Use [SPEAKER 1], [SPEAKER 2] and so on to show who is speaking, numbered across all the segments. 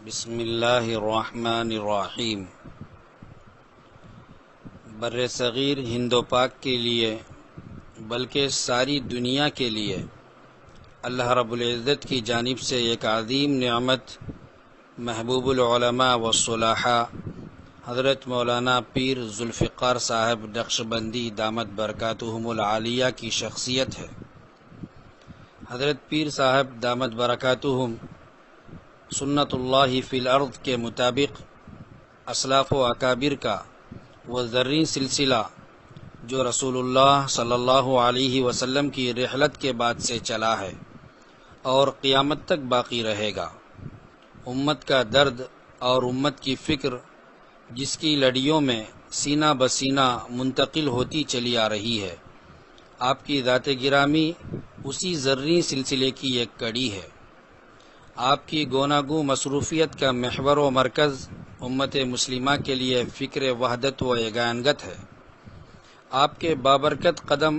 [SPEAKER 1] بسم اللہ الرحمن الرحیم۔ بر صغیر ہند و پاک کے لیے بلکہ ساری دنیا کے لیے اللہ رب العزت کی جانب سے ایک عظیم نعمت محبوب العلماء والصلاحاء حضرت مولانا پیر ذوالفقار صاحب نقشبندی دامت برکاتہم العالیہ کی شخصیت ہے۔ حضرت پیر صاحب دامت برکاتہم سنت اللہ فی الارض کے مطابق اسلاف و اکابر کا وہ زرعی سلسلہ جو رسول اللہ صلی اللہ علیہ وسلم کی رحلت کے بعد سے چلا ہے اور قیامت تک باقی رہے گا، امت کا درد اور امت کی فکر جس کی لڑیوں میں سینہ بسینہ منتقل ہوتی چلی آ رہی ہے، آپ کی ذات گرامی اسی زرعی سلسلے کی ایک کڑی ہے۔ آپ کی گوناگوں مصروفیت کا محور و مرکز امت مسلمہ کے لیے فکر وحدت و یگانگت ہے۔ آپ کے بابرکت قدم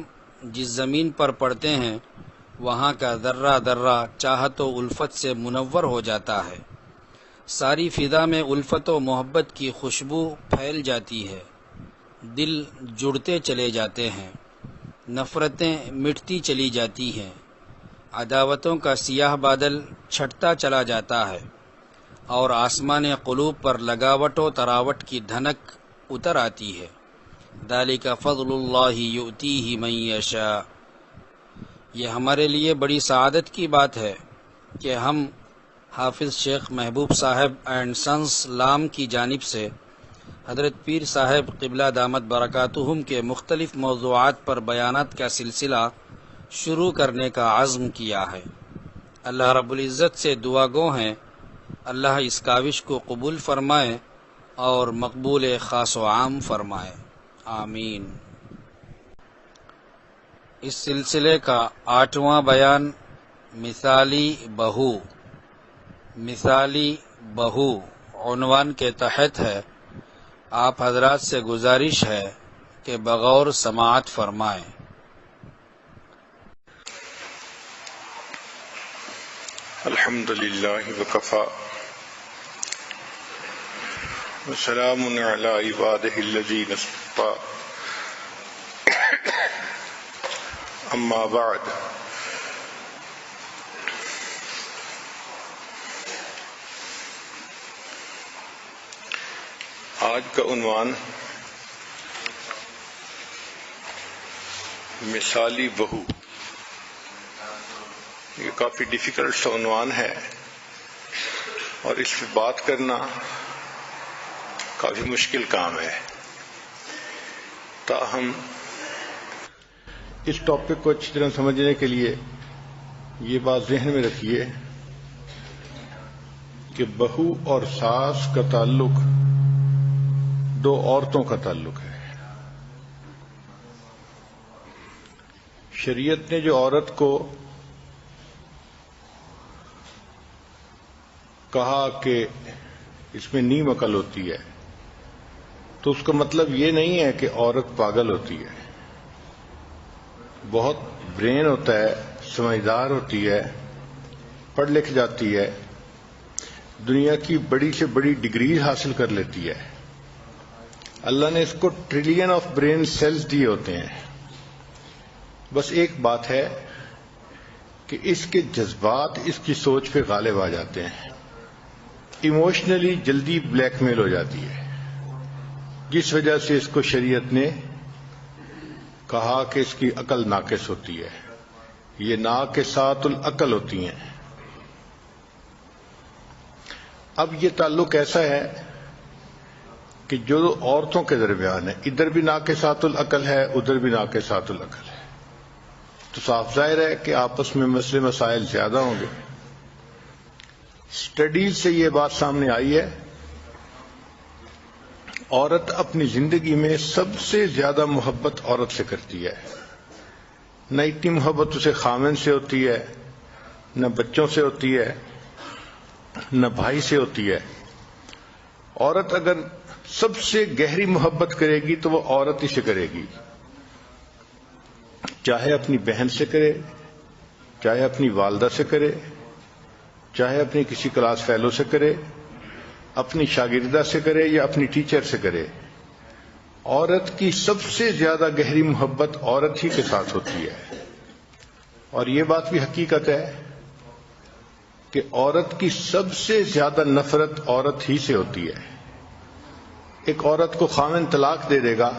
[SPEAKER 1] جس زمین پر پڑتے ہیں وہاں کا ذرہ ذرہ چاہت و الفت سے منور ہو جاتا ہے، ساری فضا میں الفت و محبت کی خوشبو پھیل جاتی ہے، دل جڑتے چلے جاتے ہیں، نفرتیں مٹتی چلی جاتی ہیں، عداوتوں کا سیاہ بادل چھٹتا چلا جاتا ہے اور آسمان قلوب پر لگاوٹ و تراوٹ کی دھنک اتر آتی ہے۔ ذالک فضل اللہ یؤتیہ من یشاء۔ یہ ہمارے لیے بڑی سعادت کی بات ہے کہ ہم حافظ شیخ محبوب صاحب اینڈ سنس لام کی جانب سے حضرت پیر صاحب قبلہ دامت برکاتہم کے مختلف موضوعات پر بیانات کا سلسلہ شروع کرنے کا عزم کیا ہے۔ اللہ رب العزت سے دعا گو ہیں اللہ اس کاوش کو قبول فرمائے اور مقبول خاص و عام فرمائے، آمین۔ اس سلسلے کا 8واں بیان مثالی بہو عنوان کے تحت ہے۔ آپ حضرات سے گزارش ہے کہ بغور سماعت فرمائیں۔
[SPEAKER 2] الحمد للہ وکفا وسلام علی عبادہ الذین اصطفی، اما بعد۔ آج کا عنوان مثالی بہو۔ یہ کافی ڈیفیکلٹ سا عنوان ہے اور اس پہ بات کرنا کافی مشکل کام ہے، تاہم اس ٹاپک کو اچھی طرح سمجھنے کے لیے یہ بات ذہن میں رکھیے کہ بہو اور ساس کا تعلق دو عورتوں کا تعلق ہے۔ شریعت نے جو عورت کو کہا کہ اس میں نیم عقل ہوتی ہے تو اس کا مطلب یہ نہیں ہے کہ عورت پاگل ہوتی ہے، بہت برین ہوتا ہے، سمجھدار ہوتی ہے، پڑھ لکھ جاتی ہے، دنیا کی بڑی سے بڑی ڈگریز حاصل کر لیتی ہے۔ اللہ نے اس کو ٹریلین آف برین سیلز دیے ہوتے ہیں۔ بس ایک بات ہے کہ اس کے جذبات اس کی سوچ پہ غالب آ جاتے ہیں، ایموشنلی جلدی بلیک میل ہو جاتی ہے، جس وجہ سے اس کو شریعت نے کہا کہ اس کی عقل ناقص ہوتی ہے، یہ ناقصات العقل ہوتی ہیں۔ اب یہ تعلق ایسا ہے کہ جو عورتوں کے درمیان ہے، ادھر بھی ناقصات العقل ہے، ادھر بھی ناقصات العقل ہے، تو صاف ظاہر ہے کہ آپس میں مسئلے مسائل زیادہ ہوں گے۔ اسٹڈیز سے یہ بات سامنے آئی ہے، عورت اپنی زندگی میں سب سے زیادہ محبت عورت سے کرتی ہے، نہ اتنی محبت اسے خامن سے ہوتی ہے، نہ بچوں سے ہوتی ہے، نہ بھائی سے ہوتی ہے۔ عورت اگر سب سے گہری محبت کرے گی تو وہ عورت ہی سے کرے گی، چاہے اپنی بہن سے کرے، چاہے اپنی والدہ سے کرے، چاہے اپنی کسی کلاس فیلو سے کرے، اپنی شاگردہ سے کرے یا اپنی ٹیچر سے کرے، عورت کی سب سے زیادہ گہری محبت عورت ہی کے ساتھ ہوتی ہے، اور یہ بات بھی حقیقت ہے کہ عورت کی سب سے زیادہ نفرت عورت ہی سے ہوتی ہے۔ ایک عورت کو خاوند طلاق دے دے گا،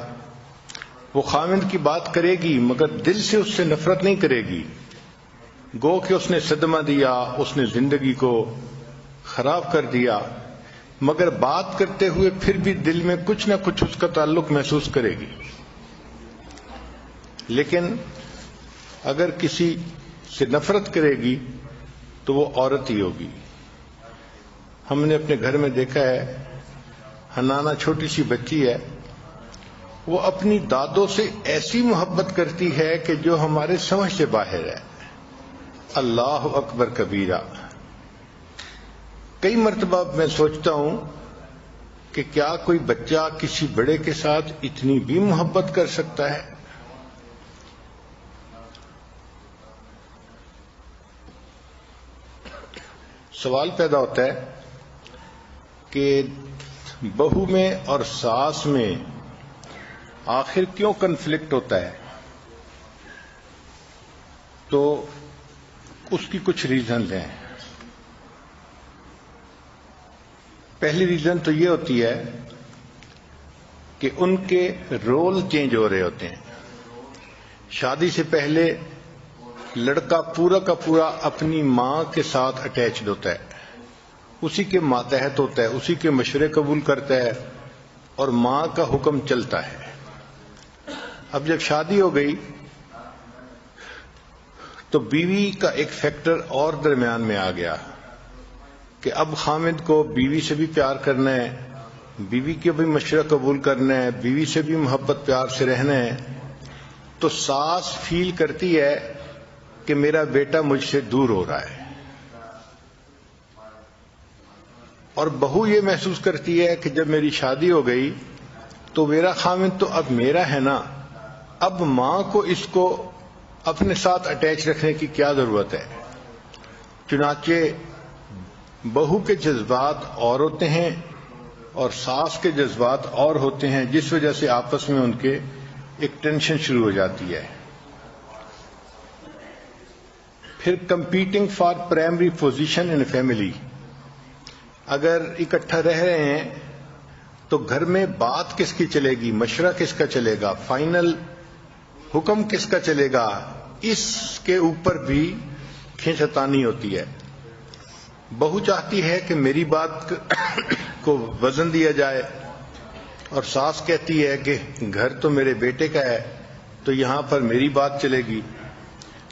[SPEAKER 2] وہ خاوند کی بات کرے گی مگر دل سے اس سے نفرت نہیں کرے گی، گو کہ اس نے صدمہ دیا، اس نے زندگی کو خراب کر دیا، مگر بات کرتے ہوئے پھر بھی دل میں کچھ نہ کچھ اس کا تعلق محسوس کرے گی۔ لیکن اگر کسی سے نفرت کرے گی تو وہ عورت ہی ہوگی۔ ہم نے اپنے گھر میں دیکھا ہے، حنانہ چھوٹی سی بچی ہے، وہ اپنی دادوں سے ایسی محبت کرتی ہے کہ جو ہمارے سمجھ سے باہر ہے۔ اللہ اکبر کبیرہ۔ کئی مرتبہ میں سوچتا ہوں کہ کیا کوئی بچہ کسی بڑے کے ساتھ اتنی بھی محبت کر سکتا ہے؟ سوال پیدا ہوتا ہے کہ بہو میں اور ساس میں آخر کیوں کنفلکٹ ہوتا ہے؟ تو اس کی کچھ ریزنز ہیں۔ پہلی ریزن تو یہ ہوتی ہے کہ ان کے رول چینج ہو رہے ہوتے ہیں۔ شادی سے پہلے لڑکا پورا کا پورا اپنی ماں کے ساتھ اٹیچڈ ہوتا ہے، اسی کے ماتحت ہوتا ہے، اسی کے مشورے قبول کرتا ہے اور ماں کا حکم چلتا ہے۔ اب جب شادی ہو گئی تو بیوی کا ایک فیکٹر اور درمیان میں آ گیا کہ اب خامد کو بیوی سے بھی پیار کرنا ہے، بیوی کے بھی مشورہ قبول کرنا ہے، بیوی سے بھی محبت پیار سے رہنا ہے، تو ساس فیل کرتی ہے کہ میرا بیٹا مجھ سے دور ہو رہا ہے، اور بہو یہ محسوس کرتی ہے کہ جب میری شادی ہو گئی تو میرا خامد تو اب میرا ہے نا، اب ماں کو اس کو اپنے ساتھ اٹیچ رکھنے کی کیا ضرورت ہے۔ چنانچہ بہو کے جذبات اور ہوتے ہیں اور ساس کے جذبات اور ہوتے ہیں، جس وجہ سے آپس میں ان کے ایک ٹینشن شروع ہو جاتی ہے۔ پھر competing for primary position in family, اگر اکٹھا رہ رہے ہیں تو گھر میں بات کس کی چلے گی، مشورہ کس کا چلے گا، فائنل حکم کس کا چلے گا، اس کے اوپر بھی کھینچتانی ہوتی ہے۔ بہو چاہتی ہے کہ میری بات کو وزن دیا جائے اور ساس کہتی ہے کہ گھر تو میرے بیٹے کا ہے تو یہاں پر میری بات چلے گی،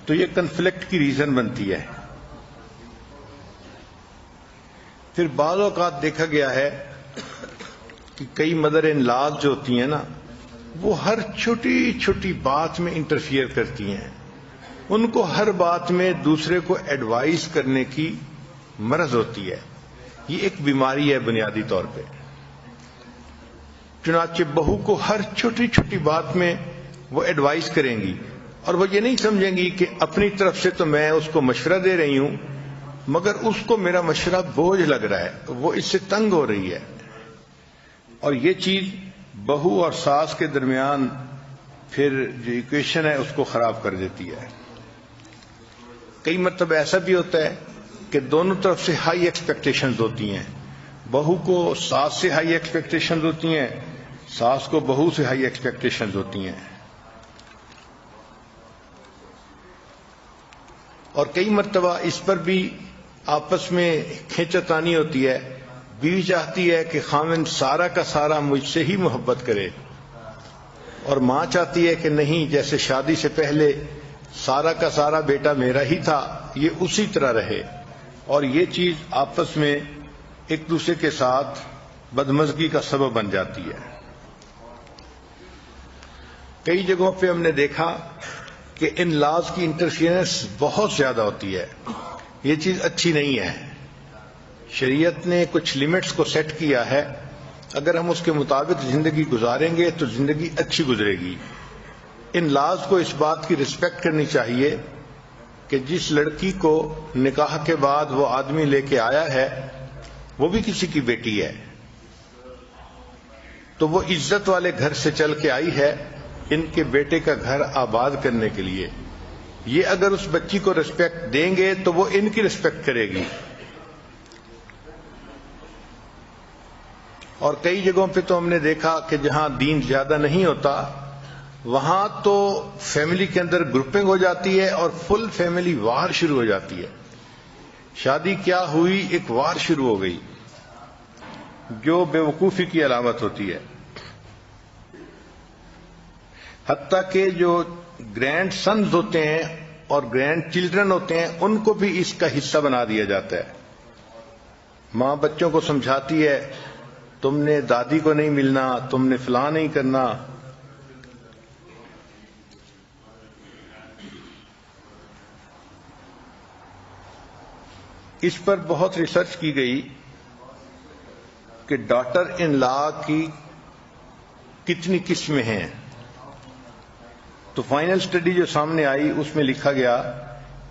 [SPEAKER 2] تو یہ کنفلکٹ کی ریزن بنتی ہے۔ پھر بعض اوقات دیکھا گیا ہے کہ کئی مدر ان لاز جو ہوتی ہیں نا، وہ ہر چھوٹی چھوٹی بات میں انٹرفیئر کرتی ہیں، ان کو ہر بات میں دوسرے کو ایڈوائز کرنے کی مرض ہوتی ہے۔ یہ ایک بیماری ہے بنیادی طور پہ۔ چنانچہ بہو کو ہر چھوٹی چھوٹی بات میں وہ ایڈوائز کریں گی، اور وہ یہ نہیں سمجھیں گی کہ اپنی طرف سے تو میں اس کو مشورہ دے رہی ہوں، مگر اس کو میرا مشورہ بوجھ لگ رہا ہے، وہ اس سے تنگ ہو رہی ہے، اور یہ چیز بہو اور ساس کے درمیان پھر جو ایکویشن ہے اس کو خراب کر دیتی ہے۔ کئی مرتبہ ایسا بھی ہوتا ہے کہ دونوں طرف سے ہائی ایکسپیکٹیشنز ہوتی ہیں، بہو کو ساس سے ہائی ایکسپیکٹیشنز ہوتی ہیں، ساس کو بہو سے ہائی ایکسپیکٹیشنز ہوتی ہیں، اور کئی مرتبہ اس پر بھی آپس میں کھینچتانی ہوتی ہے۔ بیوی چاہتی ہے کہ خاوند سارا کا سارا مجھ سے ہی محبت کرے، اور ماں چاہتی ہے کہ نہیں، جیسے شادی سے پہلے سارا کا سارا بیٹا میرا ہی تھا، یہ اسی طرح رہے، اور یہ چیز آپس میں ایک دوسرے کے ساتھ بدمزگی کا سبب بن جاتی ہے۔ کئی جگہوں پہ ہم نے دیکھا کہ ان لاز کی انٹرفیئرنس بہت زیادہ ہوتی ہے، یہ چیز اچھی نہیں ہے۔ شریعت نے کچھ لمٹس کو سیٹ کیا ہے، اگر ہم اس کے مطابق زندگی گزاریں گے تو زندگی اچھی گزرے گی۔ ان لاز کو اس بات کی رسپیکٹ کرنی چاہیے کہ جس لڑکی کو نکاح کے بعد وہ آدمی لے کے آیا ہے وہ بھی کسی کی بیٹی ہے، تو وہ عزت والے گھر سے چل کے آئی ہے ان کے بیٹے کا گھر آباد کرنے کے لیے. یہ اگر اس بچی کو ریسپیکٹ دیں گے تو وہ ان کی ریسپیکٹ کرے گی. اور کئی جگہوں پہ تو ہم نے دیکھا کہ جہاں دین زیادہ نہیں ہوتا وہاں تو فیملی کے اندر گروپنگ ہو جاتی ہے اور فل فیملی وار شروع ہو جاتی ہے. شادی کیا ہوئی، ایک وار شروع ہو گئی جو بے وقوفی کی علامت ہوتی ہے. حتیٰ کہ جو گرینڈ سنز ہوتے ہیں اور گرینڈ چلڈرن ہوتے ہیں ان کو بھی اس کا حصہ بنا دیا جاتا ہے. ماں بچوں کو سمجھاتی ہے تم نے دادی کو نہیں ملنا، تم نے فلاں نہیں کرنا. اس پر بہت ریسرچ کی گئی کہ ڈاٹر ان لا کی کتنی قسمیں ہیں. تو فائنل سٹڈی جو سامنے آئی اس میں لکھا گیا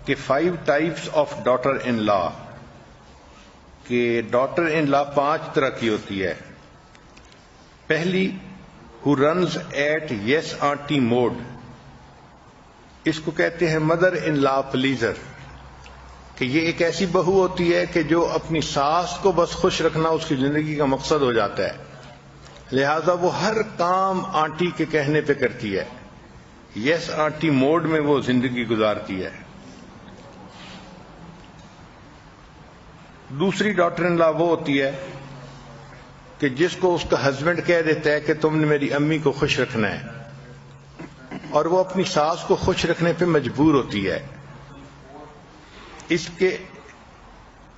[SPEAKER 2] کہ 5 ٹائپس آف ڈاٹر ان لا، کہ ڈاٹر ان لا 5 طرح کی ہوتی ہے. پہلی who runs at yes auntie mode، اس کو کہتے ہیں مدر ان لا پلیزر، کہ یہ ایک ایسی بہو ہوتی ہے کہ جو اپنی ساس کو بس خوش رکھنا اس کی زندگی کا مقصد ہو جاتا ہے، لہذا وہ ہر کام آنٹی کے کہنے پہ کرتی ہے. یس آنٹی موڈ میں وہ زندگی گزارتی ہے. دوسری ڈاٹر ان لا وہ ہوتی ہے کہ جس کو اس کا ہسبینڈ کہہ دیتا ہے کہ تم نے میری امی کو خوش رکھنا ہے، اور وہ اپنی ساس کو خوش رکھنے پہ مجبور ہوتی ہے. اس کے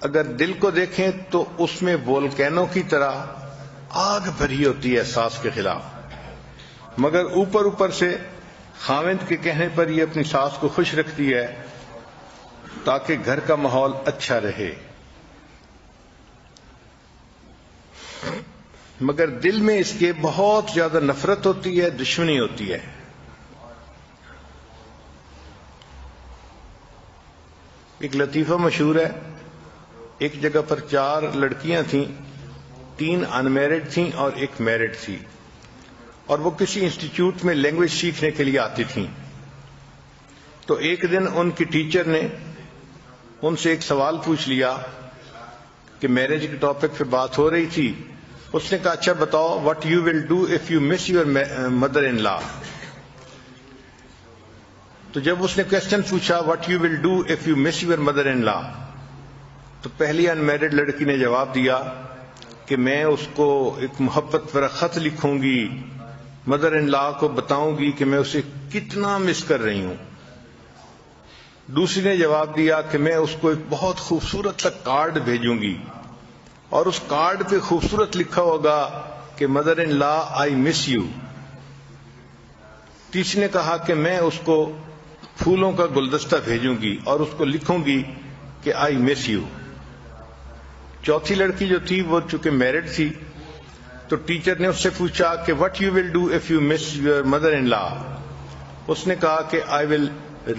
[SPEAKER 2] اگر دل کو دیکھیں تو اس میں وولکینو کی طرح آگ بھری ہوتی ہے ساس کے خلاف، مگر اوپر سے خاوند کے کہنے پر یہ اپنی ساس کو خوش رکھتی ہے تاکہ گھر کا ماحول اچھا رہے. مگر دل میں اس کے بہت زیادہ نفرت ہوتی ہے، دشمنی ہوتی ہے. ایک لطیفہ مشہور ہے، ایک جگہ پر 4 لڑکیاں تھیں، 3 انمیرڈ تھیں اور 1 میرڈ تھی، اور وہ کسی انسٹیٹیوٹ میں لینگویج سیکھنے کے لیے آتی تھیں. تو ایک دن ان کی ٹیچر نے ان سے ایک سوال پوچھ لیا کہ میرج کے ٹاپک پہ بات ہو رہی تھی. اس نے کہا اچھا بتاؤ what you will do if you miss your mother in law. تو جب اس نے کوشچن پوچھا what you will do if you miss your mother in law، تو پہلی انمیرڈ لڑکی نے جواب دیا کہ میں اس کو ایک محبت پر خط لکھوں گی، مدر ان لا کو بتاؤں گی کہ میں اسے کتنا مس کر رہی ہوں. دوسری نے جواب دیا کہ میں اس کو ایک بہت خوبصورت سا کارڈ بھیجوں گی اور اس کارڈ پہ خوبصورت لکھا ہوگا کہ mother in law I miss you. تیسری نے کہا کہ میں اس کو پھولوں کا گلدستہ بھیجوں گی اور اس کو لکھوں گی کہ آئی مس یو. چوتھی لڑکی جو تھی وہ چونکہ میرڈ تھی تو ٹیچر نے اس سے پوچھا کہ what you will do if you miss your mother in law. اس نے کہا کہ I will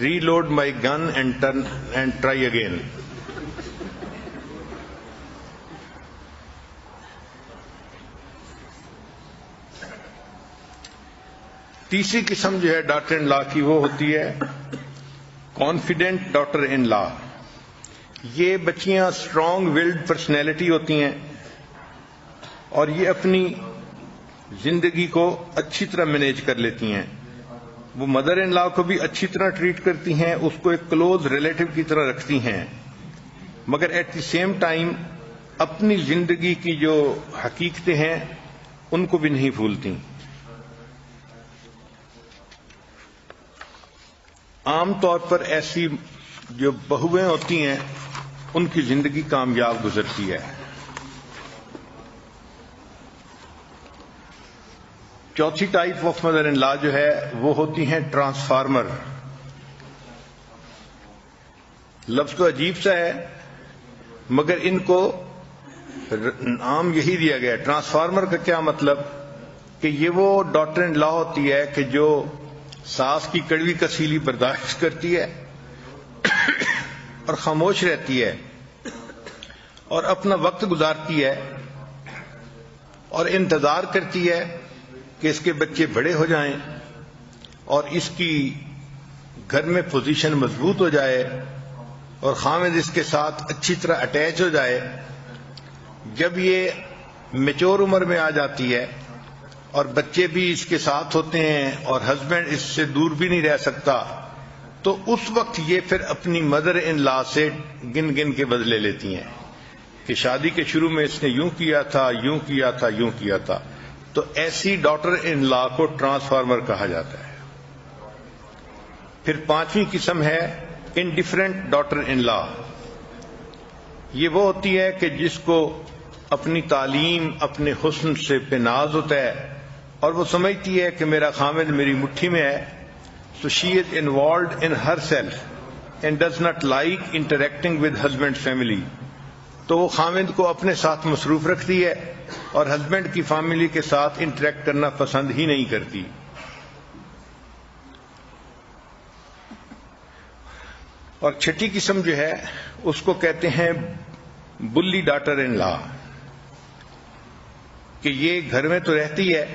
[SPEAKER 2] reload my gun and try again. تیسری قسم جو ہے ڈاٹر ان لا کی وہ ہوتی ہے کانفیڈنٹ ڈاٹر ان لا. یہ بچیاں اسٹرانگ ولڈ پرسنالٹی ہوتی ہیں اور یہ اپنی زندگی کو اچھی طرح مینیج کر لیتی ہیں. وہ مدر ان لا کو بھی اچھی طرح ٹریٹ کرتی ہیں، اس کو ایک کلوز ریلیٹو کی طرح رکھتی ہیں، مگر ایٹ دی سیم ٹائم اپنی زندگی کی جو حقیقتیں ہیں ان کو بھی نہیں بھولتی. عام طور پر ایسی جو بہویں ہوتی ہیں ان کی زندگی کامیاب گزرتی ہے. چوتھی ٹائپ آف مدر ان لا جو ہے وہ ہوتی ہیں ٹرانسفارمر. لفظ تو عجیب سا ہے مگر ان کو نام یہی دیا گیا ہے. ٹرانسفارمر کا کیا مطلب کہ یہ وہ ڈاٹر ان لا ہوتی ہے کہ جو ساس کی کڑوی کسیلی برداشت کرتی ہے اور خاموش رہتی ہے اور اپنا وقت گزارتی ہے اور انتظار کرتی ہے کہ اس کے بچے بڑے ہو جائیں اور اس کی گھر میں پوزیشن مضبوط ہو جائے اور خاوند اس کے ساتھ اچھی طرح اٹیچ ہو جائے. جب یہ میچور عمر میں آ جاتی ہے اور بچے بھی اس کے ساتھ ہوتے ہیں اور ہسبینڈ اس سے دور بھی نہیں رہ سکتا، تو اس وقت یہ پھر اپنی مدر ان لا سے گن گن کے بدلے لیتی ہیں کہ شادی کے شروع میں اس نے یوں کیا تھا، یوں کیا تھا، یوں کیا تھا. تو ایسی ڈاٹر ان لا کو ٹرانسفارمر کہا جاتا ہے. پھر پانچویں قسم ہے انڈیفرنٹ ڈاٹر ان لا. یہ وہ ہوتی ہے کہ جس کو اپنی تعلیم، اپنے حسن سے بے ناز ہوتا ہے اور وہ سمجھتی ہے کہ میرا خامد میری مٹھی میں ہے. So she is involved in herself and does not like interacting with husband's family. تو وہ خامد کو اپنے ساتھ مصروف رکھتی ہے اور ہسبینڈ کی فیملی کے ساتھ انٹریکٹ کرنا پسند ہی نہیں کرتی. اور چھٹی قسم جو ہے اس کو کہتے ہیں بلی ڈاٹر ان لا، کہ یہ گھر میں تو رہتی ہے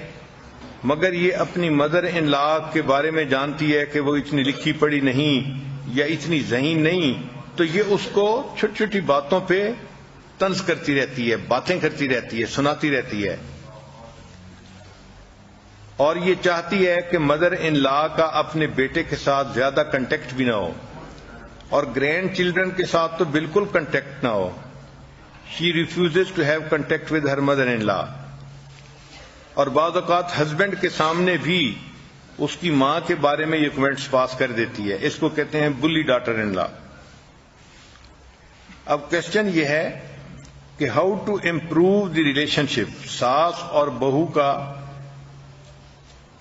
[SPEAKER 2] مگر یہ اپنی مدر ان لا کے بارے میں جانتی ہے کہ وہ اتنی لکھی پڑھی نہیں یا اتنی ذہین نہیں، تو یہ اس کو چھوٹی چھوٹی باتوں پہ طنز کرتی رہتی ہے، باتیں کرتی رہتی ہے، سناتی رہتی ہے. اور یہ چاہتی ہے کہ مدر ان لا کا اپنے بیٹے کے ساتھ زیادہ کنٹیکٹ بھی نہ ہو اور گرینڈ چلڈرن کے ساتھ تو بالکل کنٹیکٹ نہ ہو. She refuses to have contact with her mother in law. اور بعض اوقات ہسبینڈ کے سامنے بھی اس کی ماں کے بارے میں یہ کمنٹس پاس کر دیتی ہے. اس کو کہتے ہیں بلی ڈاٹر ان لا. اب کوشچن یہ ہے کہ how to improve the relationship, ساس اور بہو کا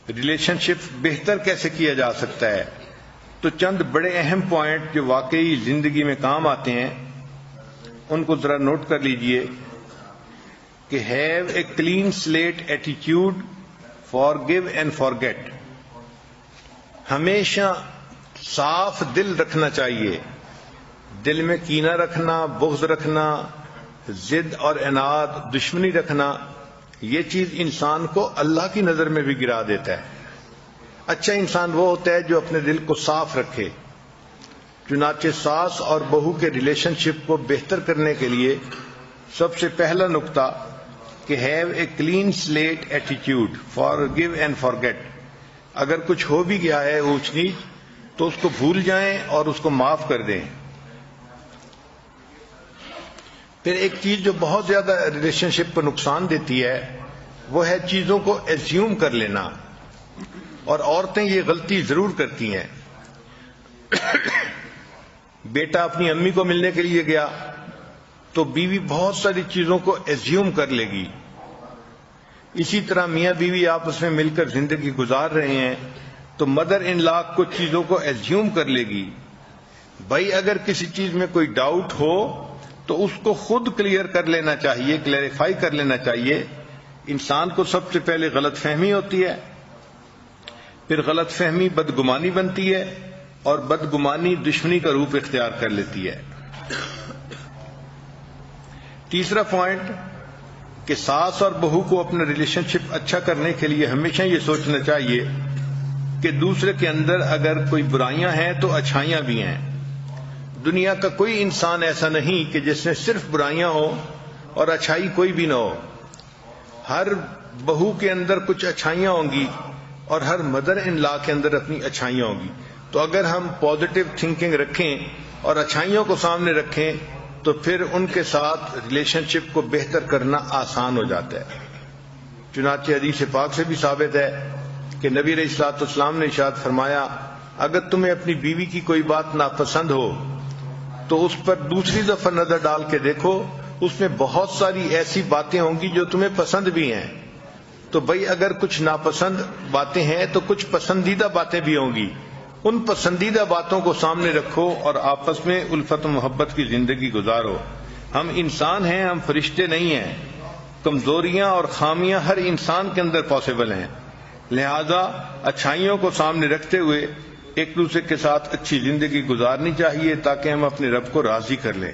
[SPEAKER 2] ریلیشن شپ بہتر کیسے کیا جا سکتا ہے. تو چند بڑے اہم پوائنٹ جو واقعی زندگی میں کام آتے ہیں ان کو ذرا نوٹ کر لیجئے کہ have a clean slate attitude, forgive and forget. ہمیشہ صاف دل رکھنا چاہیے. دل میں کینہ رکھنا، بغض رکھنا، ضد اور عناد، دشمنی رکھنا، یہ چیز انسان کو اللہ کی نظر میں بھی گرا دیتا ہے. اچھا انسان وہ ہوتا ہے جو اپنے دل کو صاف رکھے. چنانچہ ساس اور بہو کے ریلیشن شپ کو بہتر کرنے کے لیے سب سے پہلا نقطہ کہ have a clean slate attitude, forgive and forget. اگر کچھ ہو بھی گیا ہے اونچ نیچ تو اس کو بھول جائیں اور اس کو معاف کر دیں. پھر ایک چیز جو بہت زیادہ ریلیشن شپ کو نقصان دیتی ہے وہ ہے چیزوں کو ایزیوم کر لینا. اور عورتیں یہ غلطی ضرور کرتی ہیں. بیٹا اپنی امی کو ملنے کے لیے گیا تو بیوی بہت ساری چیزوں کو ایزیوم کر لے گی. اسی طرح میاں بیوی آپس میں مل کر زندگی گزار رہے ہیں تو مدر ان لا کچھ چیزوں کو ایزیوم کر لے گی. بھائی اگر کسی چیز میں کوئی ڈاؤٹ ہو تو اس کو خود کلیئر کر لینا چاہیے، کلیریفائی کر لینا چاہیے. انسان کو سب سے پہلے غلط فہمی ہوتی ہے، پھر غلط فہمی بدگمانی بنتی ہے اور بدگمانی دشمنی کا روپ اختیار کر لیتی ہے. تیسرا پوائنٹ کہ ساس اور بہو کو اپنا ریلیشن شپ اچھا کرنے کے لیے ہمیشہ یہ سوچنا چاہیے کہ دوسرے کے اندر اگر کوئی برائیاں ہیں تو اچھائیاں بھی ہیں. دنیا کا کوئی انسان ایسا نہیں کہ جس میں صرف برائیاں ہوں اور اچھائی کوئی بھی نہ ہو. ہر بہو کے اندر کچھ اچھائیاں ہوں گی اور ہر مدر ان لا کے اندر اپنی اچھائیاں ہوں گی. تو اگر ہم پازیٹو تھنکنگ رکھیں اور اچھائیوں کو سامنے رکھیں تو پھر ان کے ساتھ ریلیشن شپ کو بہتر کرنا آسان ہو جاتا ہے. چنانچہ حدیث پاک سے بھی ثابت ہے کہ نبی علیہ الصلوۃ والسلام نے ارشاد فرمایا اگر تمہیں اپنی بیوی کی کوئی بات ناپسند ہو تو اس پر دوسری دفعہ نظر ڈال کے دیکھو، اس میں بہت ساری ایسی باتیں ہوں گی جو تمہیں پسند بھی ہیں. تو بھئی اگر کچھ ناپسند باتیں ہیں تو کچھ پسندیدہ باتیں بھی ہوں گی. ان پسندیدہ باتوں کو سامنے رکھو اور آپس میں الفت و محبت کی زندگی گزارو. ہم انسان ہیں، ہم فرشتے نہیں ہیں. کمزوریاں اور خامیاں ہر انسان کے اندر پاسبل ہیں. لہذا اچھائیوں کو سامنے رکھتے ہوئے ایک دوسرے کے ساتھ اچھی زندگی گزارنی چاہیے تاکہ ہم اپنے رب کو راضی کر لیں.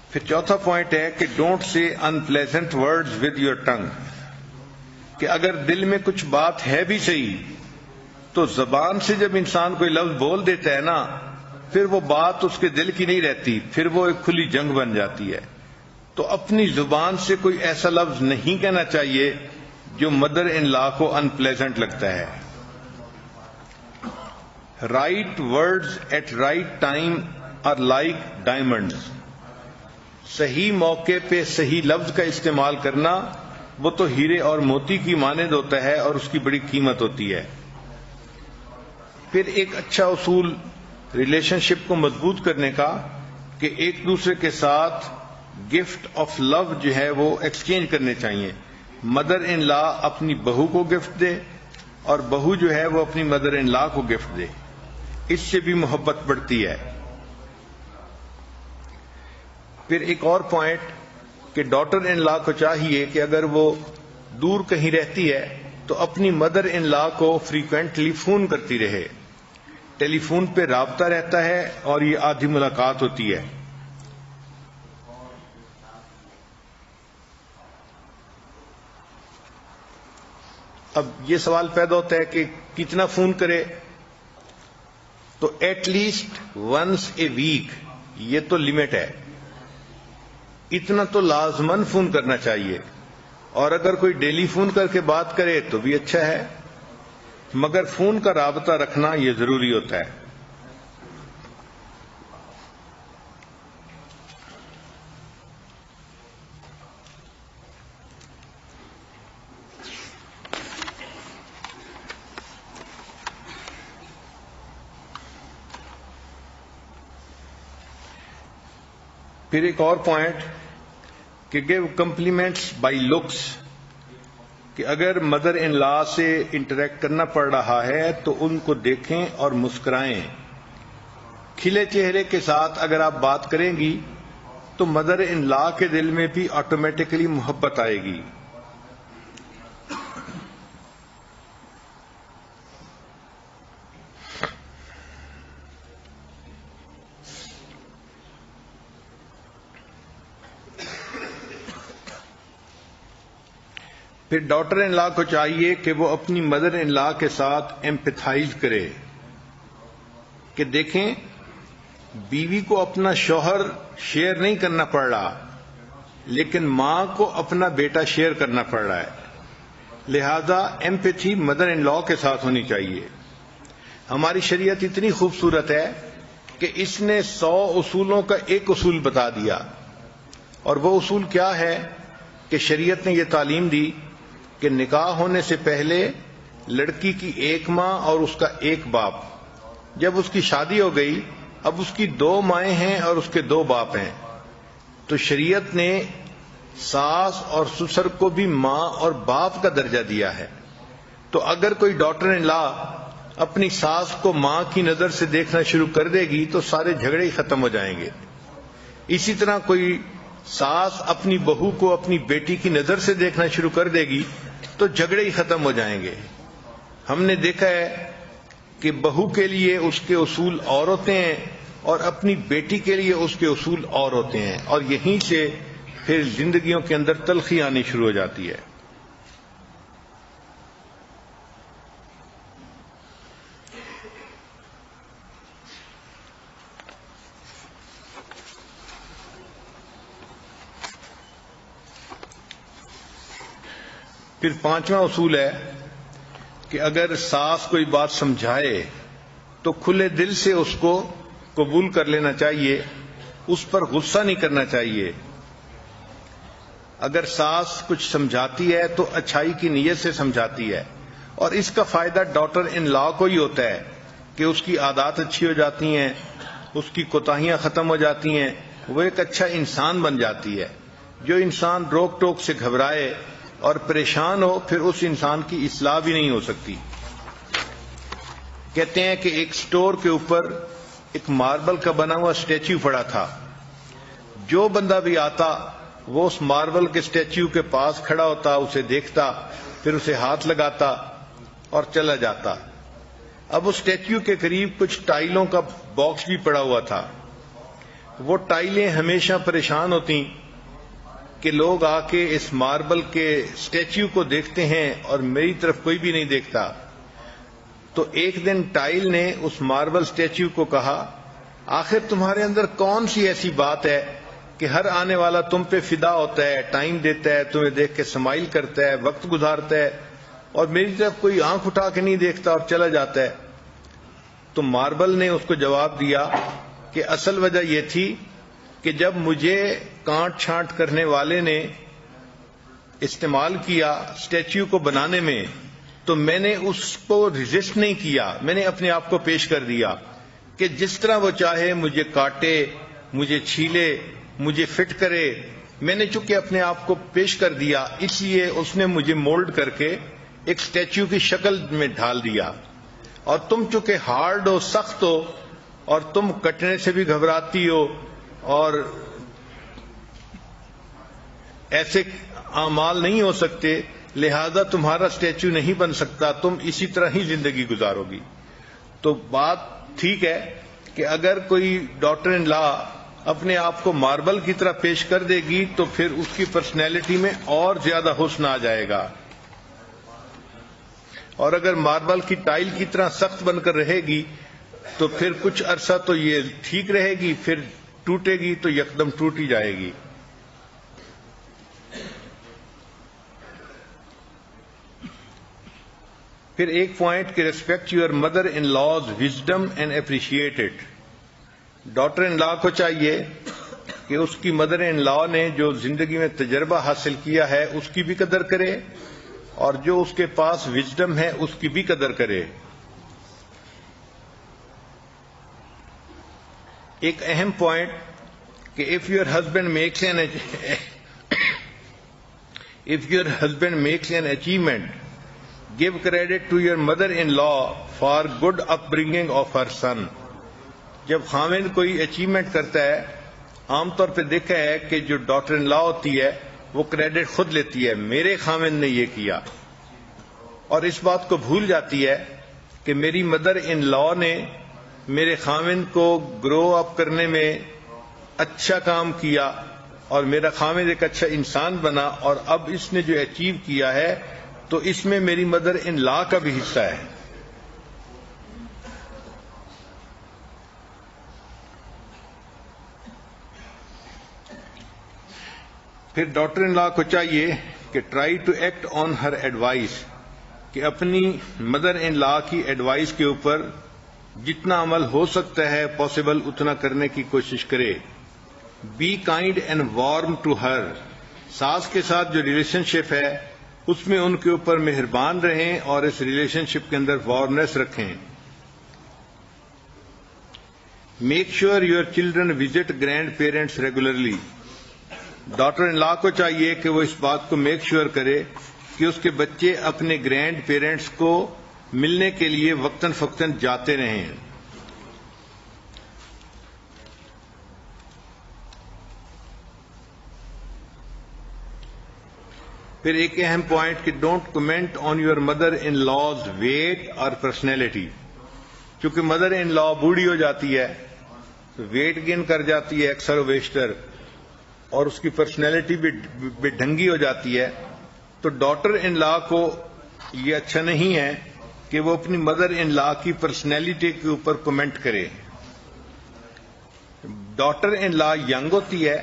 [SPEAKER 2] پھر چوتھا پوائنٹ ہے کہ don't say unpleasant words with your tongue, کہ اگر دل میں کچھ بات ہے بھی صحیح تو زبان سے جب انسان کوئی لفظ بول دیتا ہے نا، پھر وہ بات اس کے دل کی نہیں رہتی، پھر وہ ایک کھلی جنگ بن جاتی ہے. تو اپنی زبان سے کوئی ایسا لفظ نہیں کہنا چاہیے جو مدر ان لا کو انپلیزنٹ لگتا ہے. Right words at right time are like diamonds, صحیح موقع پہ صحیح لفظ کا استعمال کرنا وہ تو ہیرے اور موتی کی مانند ہوتا ہے اور اس کی بڑی قیمت ہوتی ہے. پھر ایک اچھا اصول ریلیشن شپ کو مضبوط کرنے کا کہ ایک دوسرے کے ساتھ گفٹ آف لو جو ہے وہ ایکسچینج کرنے چاہیے. مدر ان لا اپنی بہو کو گفٹ دے اور بہو جو ہے وہ اپنی مدر ان لا کو گفٹ دے، اس سے بھی محبت بڑھتی ہے. پھر ایک اور پوائنٹ کہ ڈاٹر ان لا کو چاہیے کہ اگر وہ دور کہیں رہتی ہے تو اپنی مدر ان لا کو فریکوینٹلی فون کرتی رہے. ٹیلی فون پہ رابطہ رہتا ہے اور یہ آدھی ملاقات ہوتی ہے. اب یہ سوال پیدا ہوتا ہے کہ کتنا فون کرے، تو at least once a week, یہ تو لمٹ ہے، اتنا تو لازماً فون کرنا چاہیے. اور اگر کوئی ڈیلی فون کر کے بات کرے تو بھی اچھا ہے، مگر فون کا رابطہ رکھنا یہ ضروری ہوتا ہے. پھر ایک اور پوائنٹ کہ گیو کمپلیمنٹس بائی لکس، کہ اگر مدر ان لا سے انٹریکٹ کرنا پڑ رہا ہے تو ان کو دیکھیں اور مسکرائیں. کھلے چہرے کے ساتھ اگر آپ بات کریں گی تو مدر ان لا کے دل میں بھی آٹومیٹکلی محبت آئے گی. پھر ڈاٹر ان لا کو چاہیے کہ وہ اپنی مدر ان لا کے ساتھ ایمپیتھائز کرے، کہ دیکھیں بیوی کو اپنا شوہر شیئر نہیں کرنا پڑ رہا لیکن ماں کو اپنا بیٹا شیئر کرنا پڑ رہا ہے. لہذا ایمپیتھی مدر ان لا کے ساتھ ہونی چاہیے. ہماری شریعت اتنی خوبصورت ہے کہ اس نے 100 اصولوں کا ایک اصول بتا دیا، اور وہ اصول کیا ہے کہ شریعت نے یہ تعلیم دی کہ نکاح ہونے سے پہلے لڑکی کی ایک ماں اور اس کا ایک باپ، جب اس کی شادی ہو گئی اب اس کی 2 مائیں ہیں اور اس کے 2 باپ ہیں. تو شریعت نے ساس اور سسر کو بھی ماں اور باپ کا درجہ دیا ہے. تو اگر کوئی ڈاٹر ان لا اپنی ساس کو ماں کی نظر سے دیکھنا شروع کر دے گی تو سارے جھگڑے ہی ختم ہو جائیں گے. اسی طرح کوئی ساس اپنی بہو کو اپنی بیٹی کی نظر سے دیکھنا شروع کر دے گی تو جھگڑے ہی ختم ہو جائیں گے. ہم نے دیکھا ہے کہ بہو کے لیے اس کے اصول اور ہوتے ہیں اور اپنی بیٹی کے لیے اس کے اصول اور ہوتے ہیں، اور یہیں سے پھر زندگیوں کے اندر تلخی آنی شروع ہو جاتی ہے. پھر 5واں اصول ہے کہ اگر ساس کوئی بات سمجھائے تو کھلے دل سے اس کو قبول کر لینا چاہیے، اس پر غصہ نہیں کرنا چاہیے. اگر ساس کچھ سمجھاتی ہے تو اچھائی کی نیت سے سمجھاتی ہے، اور اس کا فائدہ ڈاٹر ان لا کو ہی ہوتا ہے کہ اس کی عادات اچھی ہو جاتی ہیں، اس کی کوتاہیاں ختم ہو جاتی ہیں، وہ ایک اچھا انسان بن جاتی ہے. جو انسان روک ٹوک سے گھبرائے اور پریشان ہو پھر اس انسان کی اصلاح بھی نہیں ہو سکتی. کہتے ہیں کہ ایک سٹور کے اوپر ایک ماربل کا بنا ہوا اسٹیچو پڑا تھا. جو بندہ بھی آتا وہ اس ماربل کے اسٹیچو کے پاس کھڑا ہوتا، اسے دیکھتا، پھر اسے ہاتھ لگاتا اور چلا جاتا. اب اس اسٹیچو کے قریب کچھ ٹائلوں کا باکس بھی پڑا ہوا تھا. وہ ٹائلیں ہمیشہ پریشان ہوتی کہ لوگ آ کے اس ماربل کے اسٹیچو کو دیکھتے ہیں اور میری طرف کوئی بھی نہیں دیکھتا. تو ایک دن ٹائل نے اس ماربل اسٹیچو کو کہا آخر تمہارے اندر کون سی ایسی بات ہے کہ ہر آنے والا تم پہ فدا ہوتا ہے, ٹائم دیتا ہے, تمہیں دیکھ کے اسمائل کرتا ہے, وقت گزارتا ہے, اور میری طرف کوئی آنکھ اٹھا کے نہیں دیکھتا اور چلا جاتا ہے. تو ماربل نے اس کو جواب دیا کہ اصل وجہ یہ تھی کہ جب مجھے کانٹ چھانٹ کرنے والے نے استعمال کیا اسٹیچو کو بنانے میں تو میں نے اس کو ریزسٹ نہیں کیا, میں نے اپنے آپ کو پیش کر دیا کہ جس طرح وہ چاہے مجھے کاٹے, مجھے چھیلے, مجھے فٹ کرے. میں نے چونکہ اپنے آپ کو پیش کر دیا اس لیے اس نے مجھے مولڈ کر کے ایک اسٹیچو کی شکل میں ڈھال دیا. اور تم چونکہ ہارڈ ہو, سخت ہو, اور تم کٹنے سے بھی گھبراتی ہو اور ایسے اعمال نہیں ہو سکتے, لہذا تمہارا اسٹیچو نہیں بن سکتا, تم اسی طرح ہی زندگی گزارو گی. تو بات ٹھیک ہے کہ اگر کوئی ڈاکٹر ان لا اپنے آپ کو ماربل کی طرح پیش کر دے گی تو پھر اس کی پرسنالٹی میں اور زیادہ حسن آ جائے گا, اور اگر ماربل کی ٹائل کی طرح سخت بن کر رہے گی تو پھر کچھ عرصہ تو یہ ٹھیک رہے گی, پھر ٹوٹے گی تو یکدم ٹوٹ ہی جائے گی. پھر ایک پوائنٹ کہ respect your mother in law's wisdom and appreciate it. Daughter in law کو چاہیے کہ اس کی مدر ان لا نے جو زندگی میں تجربہ حاصل کیا ہے اس کی بھی قدر کرے, اور جو اس کے پاس وزڈم ہے اس کی بھی قدر کرے. ایک اہم پوائنٹ کہ if your husband makes an achievement, give credit to your mother-in-law for good upbringing of her son. جب خاوند کوئی اچیومنٹ کرتا ہے عام طور پہ دیکھا ہے کہ جو ڈاٹر ان لا ہوتی ہے وہ کریڈٹ خود لیتی ہے, میرے خاوند نے یہ کیا, اور اس بات کو بھول جاتی ہے کہ میری مدر ان لا نے میرے خاوند کو گرو اپ کرنے میں اچھا کام کیا اور میرا خاوند ایک اچھا انسان بنا, اور اب اس نے جو اچیو کیا ہے تو اس میں میری مدر ان لا کا بھی حصہ ہے. پھر ڈاٹر ان لا کو چاہیے کہ try to act on her advice, کہ اپنی مدر ان لا کی ایڈوائس کے اوپر جتنا عمل ہو سکتا ہے پاسبل اتنا کرنے کی کوشش کرے. Be kind and warm to her. ساس کے ساتھ جو ریلیشن شپ ہے اس میں ان کے اوپر مہربان رہیں اور اس ریلیشن شپ کے اندر وارمنیس رکھیں. Make sure your children visit grandparents regularly. Daughter in law کو چاہیے کہ وہ اس بات کو میک شیور کرے کہ اس کے بچے اپنے گرینڈ پیرنٹس کو ملنے کے لیے وقتاً فوقتاً جاتے رہیں. پھر ایک اہم پوائنٹ کہ don't comment on your mother in law's weight اور پرسنالٹی. چونکہ مدر ان لا بوڑھی ہو جاتی ہے, ویٹ گین کر جاتی ہے اکثر و بیشتر, اور اس کی پرسنالٹی بھی بے ڈھنگی ہو جاتی ہے, تو ڈاٹر ان لا کو یہ اچھا نہیں ہے کہ وہ اپنی مدر ان لا کی پرسنالٹی کے اوپر کمنٹ کرے. ڈاٹر ان لا ینگ ہوتی ہے,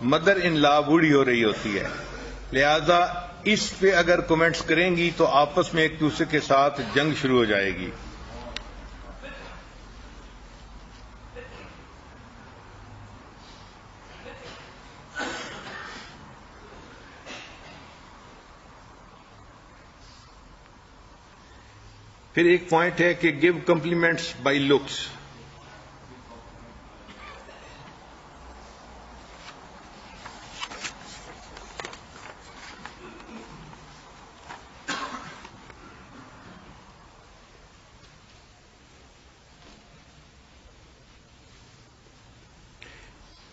[SPEAKER 2] مدر ان لا بوڑھی ہو رہی ہوتی ہے, لہذا اس پہ اگر کمنٹس کریں گی تو آپس میں ایک دوسرے کے ساتھ جنگ شروع ہو جائے گی. پھر ایک پوائنٹ ہے کہ گیو کمپلیمنٹس بائی لکس.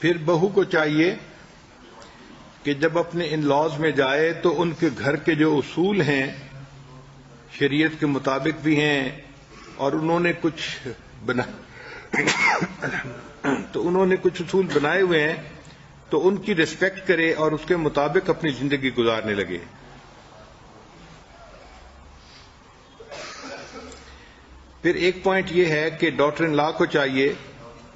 [SPEAKER 2] پھر بہو کو چاہیے کہ جب اپنے ان لاز میں جائے تو ان کے گھر کے جو اصول ہیں شریعت کے مطابق بھی ہیں, اور انہوں نے کچھ تو انہوں نے کچھ اصول بنائے ہوئے ہیں، تو ان کی ریسپیکٹ کرے اور اس کے مطابق اپنی زندگی گزارنے لگے۔ پھر ایک پوائنٹ یہ ہے کہ ڈاٹر ان لا کو چاہیے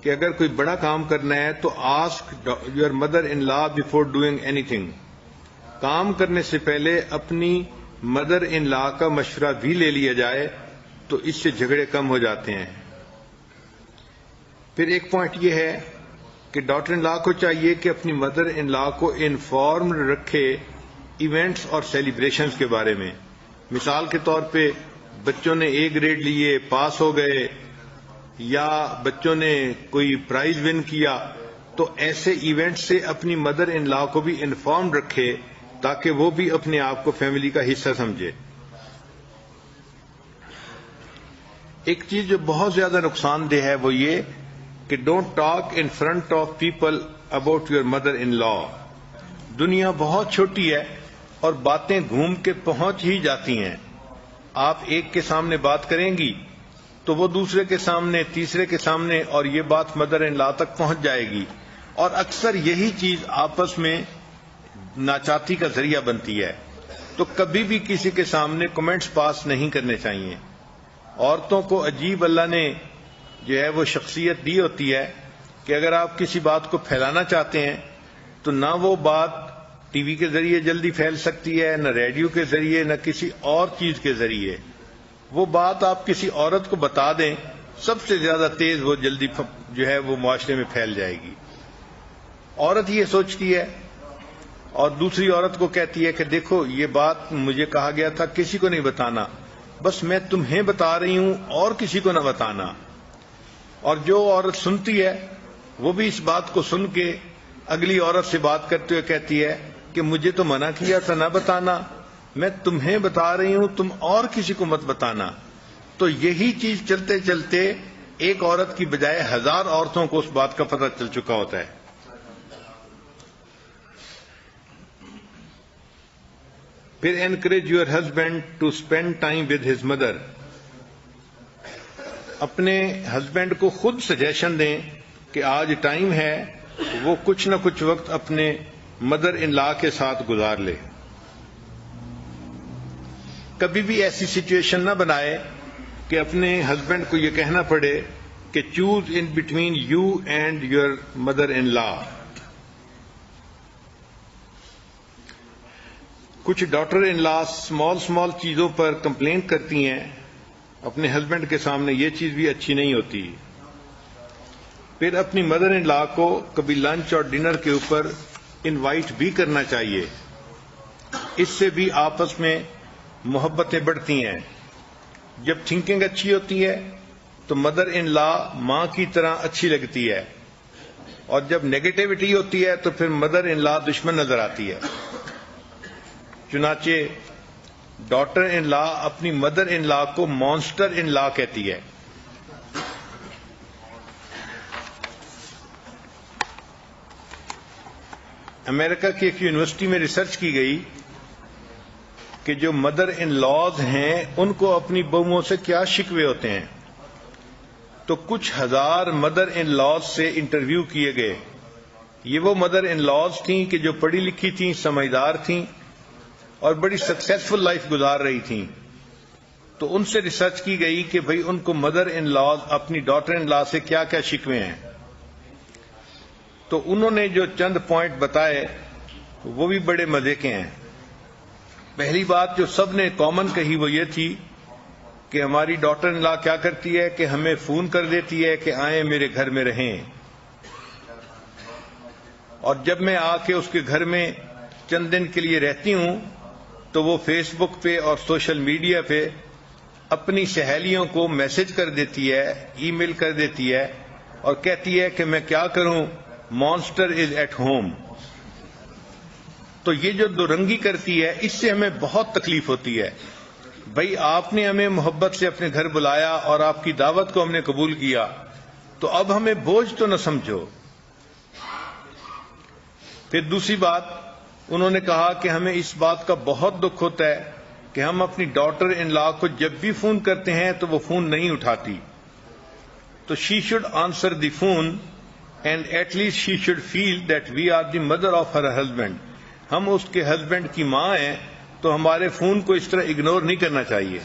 [SPEAKER 2] کہ اگر کوئی بڑا کام کرنا ہے تو ask your mother in law before doing anything, کام کرنے سے پہلے اپنی مدر ان لا کا مشورہ بھی لے لیا جائے تو اس سے جھگڑے کم ہو جاتے ہیں۔ پھر ایک پوائنٹ یہ ہے کہ ڈاٹر ان لا کو چاہیے کہ اپنی مدر ان لا کو انفارمڈ رکھے ایونٹس اور سیلیبریشنز کے بارے میں۔ مثال کے طور پہ بچوں نے اے گریڈ لیے، پاس ہو گئے، یا بچوں نے کوئی پرائز ون کیا، تو ایسے ایونٹ سے اپنی مدر ان لا کو بھی انفارمڈ رکھے تاکہ وہ بھی اپنے آپ کو فیملی کا حصہ سمجھے۔ ایک چیز جو بہت زیادہ نقصان دہ ہے وہ یہ کہ don't talk in front of people about your mother in law. دنیا بہت چھوٹی ہے اور باتیں گھوم کے پہنچ ہی جاتی ہیں۔ آپ ایک کے سامنے بات کریں گی تو وہ دوسرے کے سامنے، تیسرے کے سامنے، اور یہ بات مدر ان لا تک پہنچ جائے گی، اور اکثر یہی چیز آپس میں ناچاتی کا ذریعہ بنتی ہے۔ تو کبھی بھی کسی کے سامنے کمنٹس پاس نہیں کرنے چاہیے۔ عورتوں کو عجیب اللہ نے جو ہے وہ شخصیت دی ہوتی ہے کہ اگر آپ کسی بات کو پھیلانا چاہتے ہیں تو نہ وہ بات ٹی وی کے ذریعے جلدی پھیل سکتی ہے، نہ ریڈیو کے ذریعے، نہ کسی اور چیز کے ذریعے۔ وہ بات آپ کسی عورت کو بتا دیں، سب سے زیادہ تیز وہ جلدی جو ہے وہ معاشرے میں پھیل جائے گی۔ عورت یہ سوچتی ہے اور دوسری عورت کو کہتی ہے کہ دیکھو یہ بات مجھے کہا گیا تھا کسی کو نہیں بتانا، بس میں تمہیں بتا رہی ہوں اور کسی کو نہ بتانا۔ اور جو عورت سنتی ہے وہ بھی اس بات کو سن کے اگلی عورت سے بات کرتے ہوئے کہتی ہے کہ مجھے تو منع کیا تھا نہ بتانا، میں تمہیں بتا رہی ہوں، تم اور کسی کو مت بتانا۔ تو یہی چیز چلتے چلتے ایک عورت کی بجائے 1000 عورتوں کو اس بات کا پتہ چل چکا ہوتا ہے۔ پھر encourage your husband to spend time with his mother. اپنے ہسبینڈ کو خود سجیشن دیں کہ آج ٹائم ہے وہ کچھ نہ کچھ وقت اپنے مدر ان لا کے ساتھ گزار لے۔ کبھی بھی ایسی سچویشن نہ بنائے کہ اپنے ہسبینڈ کو یہ کہنا پڑے کہ choose in between you and your mother in law. کچھ ڈاٹر ان لا اسمال چیزوں پر کمپلین کرتی ہیں اپنے ہسبینڈ کے سامنے، یہ چیز بھی اچھی نہیں ہوتی۔ پھر اپنی مدر ان لا کو کبھی لنچ اور ڈنر کے اوپر انوائٹ بھی کرنا چاہیے، اس سے بھی آپس میں محبتیں بڑھتی ہیں۔ جب تھنکنگ اچھی ہوتی ہے تو مدر ان لا ماں کی طرح اچھی لگتی ہے، اور جب نیگیٹیوٹی ہوتی ہے تو پھر مدر ان لا دشمن نظر آتی ہے۔ چنانچہ ڈاٹر ان لا اپنی مدر ان لا کو مانسٹر ان لا کہتی ہے۔ امریکہ کی ایک یونیورسٹی میں ریسرچ کی گئی کہ جو مدر ان لاز ہیں ان کو اپنی بہوؤں سے کیا شکوے ہوتے ہیں، تو کچھ 1000 مدر ان لاز سے انٹرویو کیے گئے۔ یہ وہ مدر ان لاز تھیں کہ جو پڑھی لکھی تھیں، سمجھدار تھیں اور بڑی سکسیسفل لائف گزار رہی تھیں۔ تو ان سے ریسرچ کی گئی کہ بھئی ان کو مدر ان لاز اپنی ڈاٹر ان لا سے کیا کیا شکوے ہیں۔ تو انہوں نے جو چند پوائنٹ بتائے وہ بھی بڑے مزے کے ہیں۔ پہلی بات جو سب نے کامن کہی وہ یہ تھی کہ ہماری ڈاٹر ان لا کیا کرتی ہے کہ ہمیں فون کر دیتی ہے کہ آئیں میرے گھر میں رہیں، اور جب میں آ کے اس کے گھر میں چند دن کے لیے رہتی ہوں تو وہ فیس بک پہ اور سوشل میڈیا پہ اپنی سہیلیوں کو میسج کر دیتی ہے، ای میل کر دیتی ہے، اور کہتی ہے کہ میں کیا کروں، مانسٹر از ایٹ ہوم۔ تو یہ جو دو رنگی کرتی ہے اس سے ہمیں بہت تکلیف ہوتی ہے۔ بھئی آپ نے ہمیں محبت سے اپنے گھر بلایا اور آپ کی دعوت کو ہم نے قبول کیا، تو اب ہمیں بوجھ تو نہ سمجھو۔ پھر دوسری بات انہوں نے کہا کہ ہمیں اس بات کا بہت دکھ ہوتا ہے کہ ہم اپنی ڈاٹر ان لا کو جب بھی فون کرتے ہیں تو وہ فون نہیں اٹھاتی، تو she should answer the phone and at least she should feel that we are the mother of her husband. ہم اس کے ہسبینڈ کی ماں ہیں تو ہمارے فون کو اس طرح اگنور نہیں کرنا چاہیے.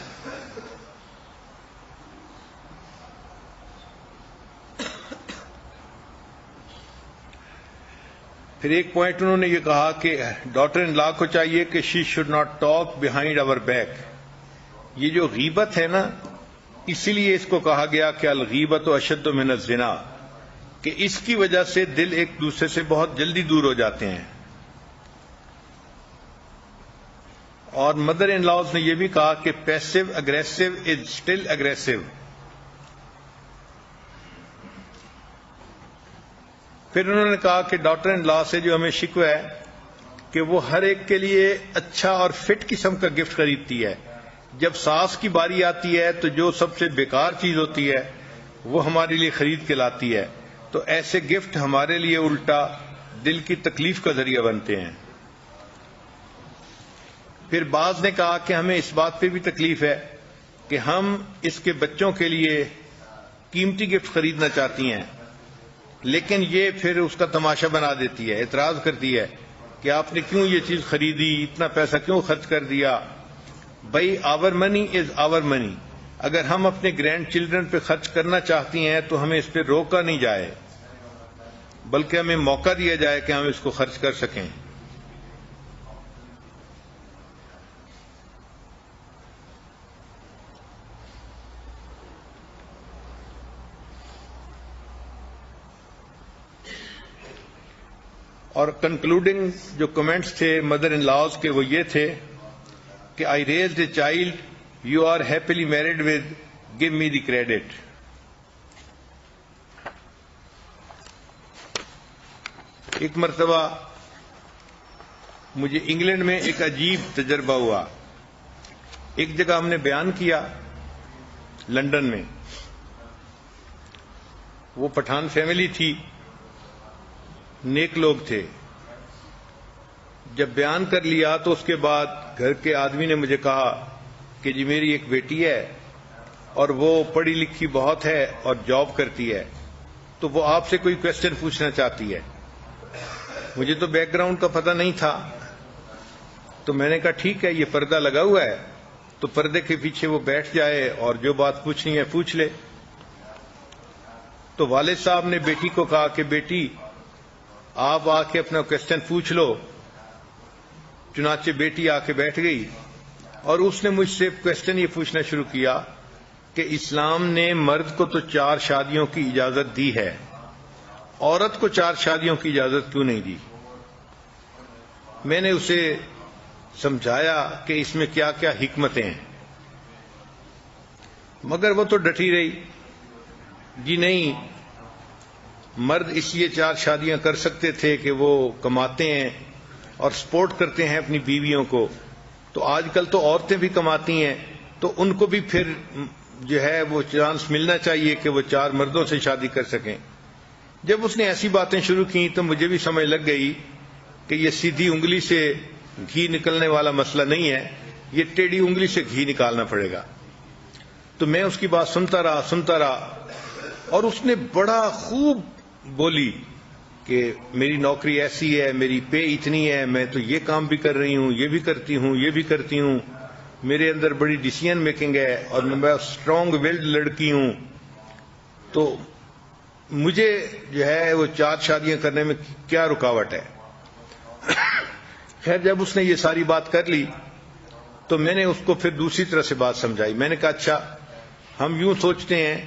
[SPEAKER 2] پھر ایک پوائنٹ انہوں نے یہ کہا کہ ڈاٹر ان لا کو چاہیے کہ she should not talk behind our back. یہ جو غیبت ہے نا، اسی لیے اس کو کہا گیا کہ الغیبت اشد من الزنا، کہ اس کی وجہ سے دل ایک دوسرے سے بہت جلدی دور ہو جاتے ہیں. اور مدر ان لاز نے یہ بھی کہا کہ passive aggressive is still aggressive. پھر انہوں نے کہا کہ ڈاٹر ان لا سے جو ہمیں شکوہ ہے کہ وہ ہر ایک کے لیے اچھا اور فٹ قسم کا گفٹ خریدتی ہے. جب ساس کی باری آتی ہے تو جو سب سے بیکار چیز ہوتی ہے وہ ہمارے لیے خرید کے لاتی ہے. تو ایسے گفٹ ہمارے لیے الٹا دل کی تکلیف کا ذریعہ بنتے ہیں. پھر بعض نے کہا کہ ہمیں اس بات پہ بھی تکلیف ہے کہ ہم اس کے بچوں کے لیے قیمتی گفٹ خریدنا چاہتی ہیں، لیکن یہ پھر اس کا تماشا بنا دیتی ہے، اعتراض کرتی ہے کہ آپ نے کیوں یہ چیز خریدی، اتنا پیسہ کیوں خرچ کر دیا. بھائی آور منی از آور منی. اگر ہم اپنے گرینڈ چلڈرن پہ خرچ کرنا چاہتی ہیں تو ہمیں اس پہ روکا نہیں جائے، بلکہ ہمیں موقع دیا جائے کہ ہم اس کو خرچ کر سکیں. اور کنکلوڈنگ جو کمنٹس تھے مدر ان لاز کے وہ یہ تھے کہ I raised a child you are happily married with gave me the credit. ایک مرتبہ مجھے انگلینڈ میں ایک عجیب تجربہ ہوا. ایک جگہ ہم نے بیان کیا لندن میں، وہ پٹھان فیملی تھی، نیک لوگ تھے. جب بیان کر لیا تو اس کے بعد گھر کے آدمی نے مجھے کہا کہ جی میری ایک بیٹی ہے اور وہ پڑھی لکھی بہت ہے اور جاب کرتی ہے، تو وہ آپ سے کوئی کویسچن پوچھنا چاہتی ہے. مجھے تو بیک گراؤنڈ کا پتہ نہیں تھا، تو میں نے کہا ٹھیک ہے، یہ پردہ لگا ہوا ہے تو پردے کے پیچھے وہ بیٹھ جائے اور جو بات پوچھنی ہے پوچھ لے. تو والد صاحب نے بیٹی کو کہا کہ بیٹی آپ آ کے اپنا کویسچن پوچھ لو. چنانچہ بیٹی آ کے بیٹھ گئی اور اس نے مجھ سے کویسچن یہ پوچھنا شروع کیا کہ اسلام نے مرد کو تو 4 شادیوں کی اجازت دی ہے، عورت کو 4 شادیوں کی اجازت کیوں نہیں دی؟ میں نے اسے سمجھایا کہ اس میں کیا کیا حکمتیں ہیں، مگر وہ تو ڈٹی رہی. جی نہیں، مرد اس لیے 4 شادیاں کر سکتے تھے کہ وہ کماتے ہیں اور سپورٹ کرتے ہیں اپنی بیویوں کو، تو آج کل تو عورتیں بھی کماتی ہیں تو ان کو بھی پھر جو ہے وہ چانس ملنا چاہیے کہ وہ 4 مردوں سے شادی کر سکیں. جب اس نے ایسی باتیں شروع کی تو مجھے بھی سمجھ لگ گئی کہ یہ سیدھی انگلی سے گھی نکلنے والا مسئلہ نہیں ہے، یہ ٹیڑھی انگلی سے گھی نکالنا پڑے گا. تو میں اس کی بات سنتا رہا اور اس نے بڑا خوب بولی کہ میری نوکری ایسی ہے، میری پے اتنی ہے، میں تو یہ کام بھی کر رہی ہوں، یہ بھی کرتی ہوں، یہ بھی کرتی ہوں، میرے اندر بڑی ڈیسیژن میکنگ ہے اور میں اسٹرانگ ویلڈ لڑکی ہوں، تو مجھے جو ہے وہ 4 شادیاں کرنے میں کیا رکاوٹ ہے. خیر جب اس نے یہ ساری بات کر لی تو میں نے اس کو پھر دوسری طرح سے بات سمجھائی. میں نے کہا اچھا ہم یوں سوچتے ہیں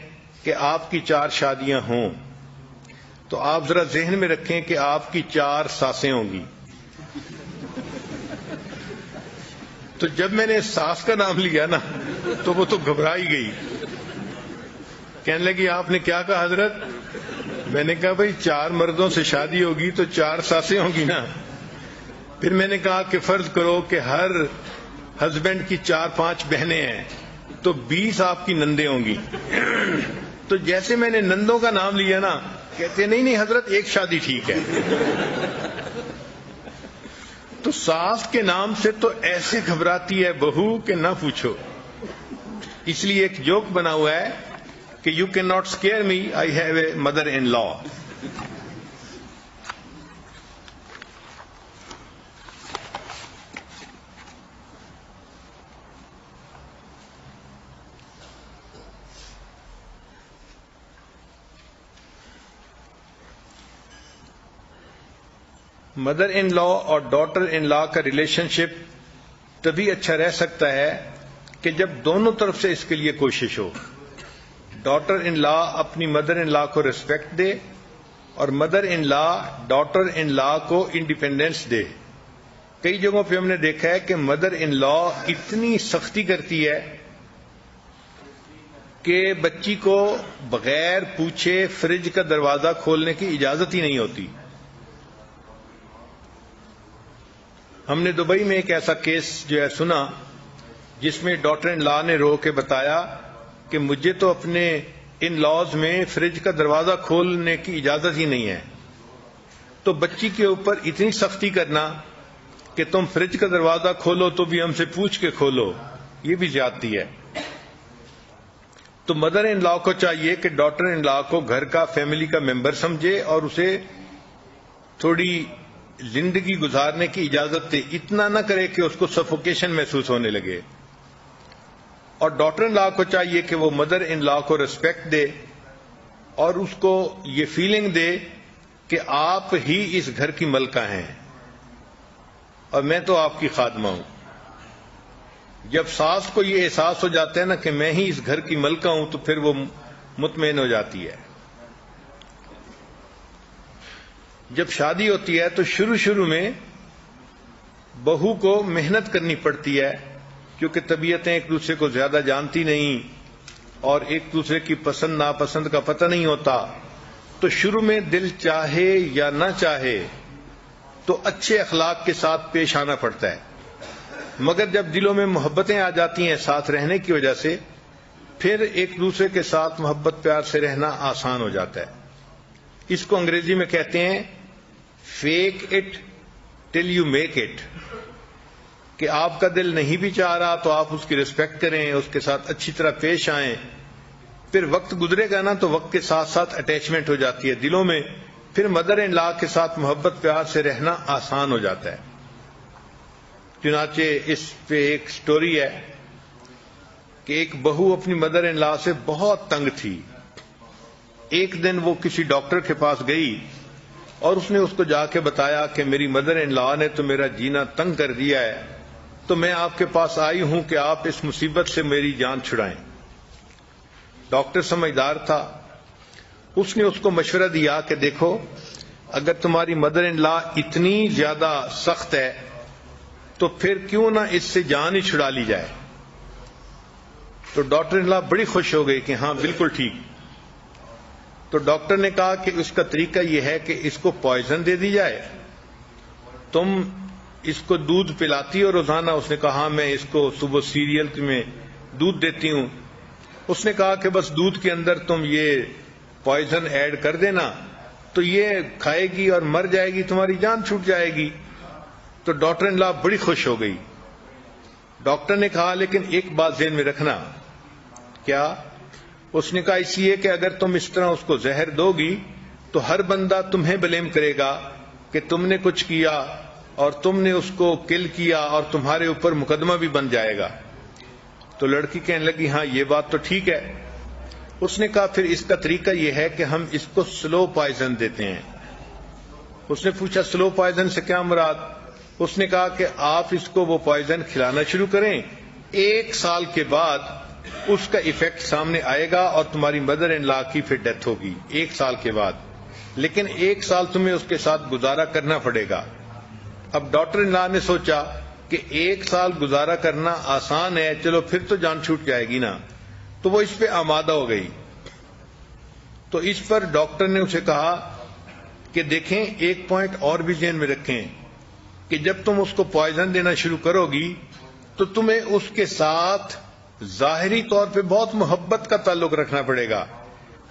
[SPEAKER 2] کہ آپ کی 4 شادیاں ہوں تو آپ ذرا ذہن میں رکھیں کہ آپ کی 4 ساسیں ہوں گی. تو جب میں نے ساس کا نام لیا نا تو وہ تو گھبرائی گئی، کہنے لگی آپ نے کیا کہا حضرت؟ میں نے کہا بھائی 4 مردوں سے شادی ہوگی تو 4 ساسیں ہوں گی نا. پھر میں نے کہا کہ فرض کرو کہ ہر ہسبینڈ کی 4-5 بہنیں ہیں تو 20 آپ کی نندیں ہوں گی. تو جیسے میں نے نندوں کا نام لیا نا، کہتے نہیں حضرت 1 شادی ٹھیک ہے. تو ساس کے نام سے تو ایسے گھبراتی ہے بہو کہ نہ پوچھو. اس لیے ایک جوک بنا ہوا ہے کہ you can not scare me, I have a mother in law. Mother in law اور ڈاٹر ان لا کا ریلیشن شپ تبھی اچھا رہ سکتا ہے کہ جب دونوں طرف سے اس کے لیے کوشش ہو. ڈاٹر ان لا اپنی مدر ان لا کو ریسپیکٹ دے اور mother in law daughter in law کو انڈیپینڈنس دے. کئی جگہوں پہ ہم نے دیکھا ہے کہ مدر ان لا اتنی سختی کرتی ہے کہ بچی کو بغیر پوچھے فریج کا دروازہ کھولنے کی اجازت ہی نہیں ہوتی. ہم نے دبئی میں ایک ایسا کیس جو ہے سنا جس میں ڈاٹر ان لا نے رو کے بتایا کہ مجھے تو اپنے ان لاز میں فریج کا دروازہ کھولنے کی اجازت ہی نہیں ہے. تو بچی کے اوپر اتنی سختی کرنا کہ تم فریج کا دروازہ کھولو تو بھی ہم سے پوچھ کے کھولو، یہ بھی زیادتی ہے. تو مدر ان لا کو چاہیے کہ ڈاٹر ان لا کو گھر کا فیملی کا ممبر سمجھے اور اسے تھوڑی زندگی گزارنے کی اجازت دے، اتنا نہ کرے کہ اس کو سفوکیشن محسوس ہونے لگے. اور ڈاٹر ان لا کو چاہیے کہ وہ مدر ان لا کو ریسپیکٹ دے اور اس کو یہ فیلنگ دے کہ آپ ہی اس گھر کی ملکہ ہیں اور میں تو آپ کی خادمہ ہوں. جب ساس کو یہ احساس ہو جاتا ہے نا کہ میں ہی اس گھر کی ملکہ ہوں تو پھر وہ مطمئن ہو جاتی ہے. جب شادی ہوتی ہے تو شروع میں بہو کو محنت کرنی پڑتی ہے کیونکہ طبیعتیں ایک دوسرے کو زیادہ جانتی نہیں اور ایک دوسرے کی پسند ناپسند کا پتہ نہیں ہوتا. تو شروع میں دل چاہے یا نہ چاہے تو اچھے اخلاق کے ساتھ پیش آنا پڑتا ہے، مگر جب دلوں میں محبتیں آ جاتی ہیں ساتھ رہنے کی وجہ سے پھر ایک دوسرے کے ساتھ محبت پیار سے رہنا آسان ہو جاتا ہے. اس کو انگریزی میں کہتے ہیں fake it till you make it, کہ آپ کا دل نہیں بھی چاہ رہا تو آپ اس کی ریسپیکٹ کریں، اس کے ساتھ اچھی طرح پیش آئیں. پھر وقت گزرے گا نا تو وقت کے ساتھ ساتھ اٹیچمنٹ ہو جاتی ہے دلوں میں، پھر مدر ان لا کے ساتھ محبت پیار سے رہنا آسان ہو جاتا ہے. چنانچہ اس پہ ایک سٹوری ہے کہ ایک بہو اپنی مدر ان لا سے بہت تنگ تھی. ایک دن وہ کسی ڈاکٹر کے پاس گئی اور اس نے اس کو جا کے بتایا کہ میری مدر ان لا نے تو میرا جینا تنگ کر دیا ہے، تو میں آپ کے پاس آئی ہوں کہ آپ اس مصیبت سے میری جان چھڑائیں. ڈاکٹر سمجھدار تھا، اس نے اس کو مشورہ دیا کہ دیکھو اگر تمہاری مدر ان لا اتنی زیادہ سخت ہے تو پھر کیوں نہ اس سے جان ہی چھڑا لی جائے. تو ڈاکٹر ان لا بڑی خوش ہو گئی کہ ہاں بالکل ٹھیک. تو ڈاکٹر نے کہا کہ اس کا طریقہ یہ ہے کہ اس کو پوائزن دے دی جائے. تم اس کو دودھ پلاتی ہو روزانہ؟ اس نے کہا میں اس کو صبح سیریل میں دودھ دیتی ہوں. اس نے کہا کہ بس دودھ کے اندر تم یہ پوائزن ایڈ کر دینا تو یہ کھائے گی اور مر جائے گی، تمہاری جان چھوٹ جائے گی. تو ڈاکٹر ان لا بڑی خوش ہو گئی. ڈاکٹر نے کہا لیکن ایک بات ذہن میں رکھنا. کیا؟ اس نے کہا اس لیے کہ اگر تم اس طرح اس کو زہر دو گی تو ہر بندہ تمہیں بلیم کرے گا کہ تم نے کچھ کیا اور تم نے اس کو کل کیا اور تمہارے اوپر مقدمہ بھی بن جائے گا. تو لڑکی کہنے لگی ہاں یہ بات تو ٹھیک ہے. اس نے کہا پھر اس کا طریقہ یہ ہے کہ ہم اس کو سلو پوائزن دیتے ہیں. اس نے پوچھا سلو پوائزن سے کیا مراد؟ اس نے کہا کہ آپ اس کو وہ پوائزن کھلانا شروع کریں، 1 سال کے بعد اس کا ایفیکٹ سامنے آئے گا اور تمہاری مدر ان لا کی پھر ڈیتھ ہوگی 1 سال کے بعد، لیکن 1 سال تمہیں اس کے ساتھ گزارا کرنا پڑے گا. اب ڈاکٹر ان لا نے سوچا کہ 1 سال گزارا کرنا آسان ہے، چلو پھر تو جان چھوٹ جائے گی نا. تو وہ اس پہ آمادہ ہو گئی. تو اس پر ڈاکٹر نے اسے کہا کہ دیکھیں ایک پوائنٹ اور بھی ذہن میں رکھیں کہ جب تم اس کو پوائزن دینا شروع کرو گی تو تمہیں اس کے ساتھ ظاہری طور پہ بہت محبت کا تعلق رکھنا پڑے گا،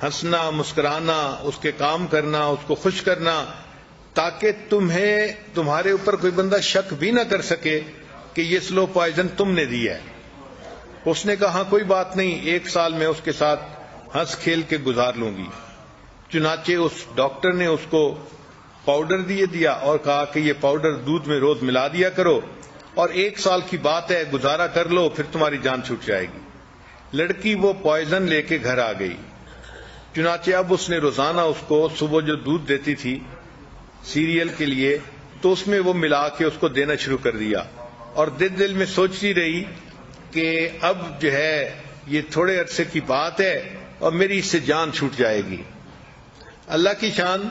[SPEAKER 2] ہنسنا مسکرانا، اس کے کام کرنا، اس کو خوش کرنا، تاکہ تمہارے اوپر کوئی بندہ شک بھی نہ کر سکے کہ یہ سلو پوائزن تم نے دی ہے. اس نے کہا ہاں کوئی بات نہیں، 1 سال میں اس کے ساتھ ہنس کھیل کے گزار لوں گی. چنانچہ اس ڈاکٹر نے اس کو پاؤڈر دیا اور کہا کہ یہ پاؤڈر دودھ میں روز ملا دیا کرو اور 1 سال کی بات ہے گزارا کر لو، پھر تمہاری جان چھوٹ جائے گی. لڑکی وہ پوائزن لے کے گھر آ گئی. چنانچہ اب اس نے روزانہ اس کو صبح جو دودھ دیتی تھی سیریل کے لیے تو اس میں وہ ملا کے اس کو دینا شروع کر دیا، اور دل میں سوچتی رہی کہ اب جو ہے یہ تھوڑے عرصے کی بات ہے اور میری اس سے جان چھوٹ جائے گی۔ اللہ کی شان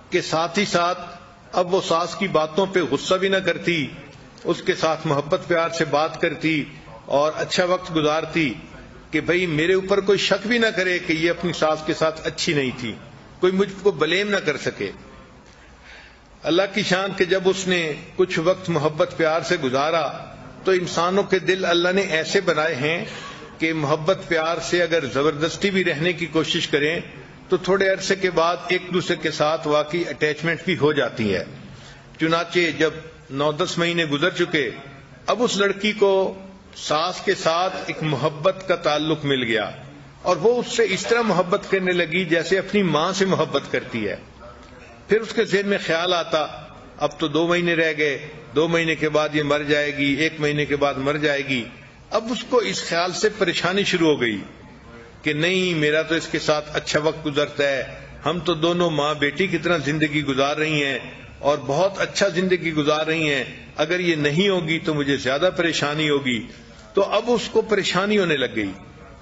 [SPEAKER 2] کے ساتھ ہی ساتھ اب وہ ساس کی باتوں پہ غصہ بھی نہ کرتی، اس کے ساتھ محبت پیار سے بات کرتی اور اچھا وقت گزارتی کہ بھئی میرے اوپر کوئی شک بھی نہ کرے کہ یہ اپنی ساس کے ساتھ اچھی نہیں تھی، کوئی مجھ کو بلیم نہ کر سکے۔ اللہ کی شان کہ جب اس نے کچھ وقت محبت پیار سے گزارا تو انسانوں کے دل اللہ نے ایسے بنائے ہیں کہ محبت پیار سے اگر زبردستی بھی رہنے کی کوشش کریں تو تھوڑے عرصے کے بعد ایک دوسرے کے ساتھ واقعی اٹیچمنٹ بھی ہو جاتی ہے۔ چنانچہ جب 9-10 مہینے گزر چکے، اب اس لڑکی کو ساس کے ساتھ ایک محبت کا تعلق مل گیا، اور وہ اس سے اس طرح محبت کرنے لگی جیسے اپنی ماں سے محبت کرتی ہے۔ پھر اس کے ذہن میں خیال آتا اب تو 2 مہینے رہ گئے، 2 مہینے کے بعد یہ مر جائے گی، 1 مہینے کے بعد مر جائے گی۔ اب اس کو اس خیال سے پریشانی شروع ہو گئی کہ نہیں، میرا تو اس کے ساتھ اچھا وقت گزرتا ہے، ہم تو دونوں ماں بیٹی کی طرح زندگی گزار رہی ہیں اور بہت اچھا زندگی گزار رہی ہیں، اگر یہ نہیں ہوگی تو مجھے زیادہ پریشانی ہوگی۔ تو اب اس کو پریشانی ہونے لگ گئی۔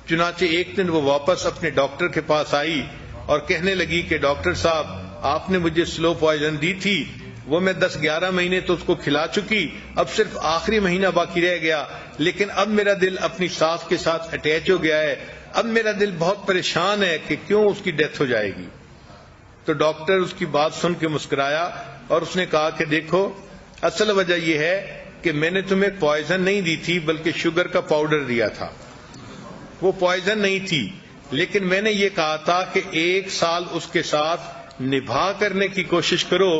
[SPEAKER 2] چنانچہ ایک دن وہ واپس اپنے ڈاکٹر کے پاس آئی اور کہنے لگی کہ ڈاکٹر صاحب، آپ نے مجھے سلو پوائزن دی تھی، وہ میں 10-11 مہینے تو اس کو کھلا چکی، اب صرف آخری مہینہ باقی رہ گیا، لیکن اب میرا دل اپنی ساس کے ساتھ اٹیچ ہو گیا ہے، اب میرا دل بہت پریشان ہے کہ کیوں اس کی ڈیتھ ہو جائے گی۔ تو ڈاکٹر اس کی بات سن کے مسکرایا اور اس نے کہا کہ دیکھو، اصل وجہ یہ ہے کہ میں نے تمہیں پوائزن نہیں دی تھی بلکہ شوگر کا پاؤڈر دیا تھا، وہ پوائزن نہیں تھی، لیکن میں نے یہ کہا تھا کہ 1 سال اس کے ساتھ نبھا کرنے کی کوشش کرو،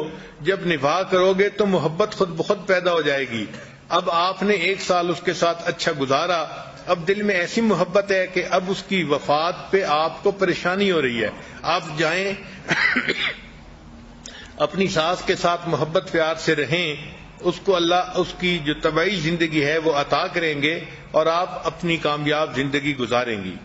[SPEAKER 2] جب نبھا کرو گے تو محبت خود بخود پیدا ہو جائے گی۔ اب آپ نے 1 سال اس کے ساتھ اچھا گزارا، اب دل میں ایسی محبت ہے کہ اب اس کی وفات پہ آپ کو پریشانی ہو رہی ہے، آپ جائیں اپنی ساس کے ساتھ محبت پیار سے رہیں، اس کو اللہ اس کی جو طبعی زندگی ہے وہ عطا کریں گے اور آپ اپنی کامیاب زندگی گزاریں گی۔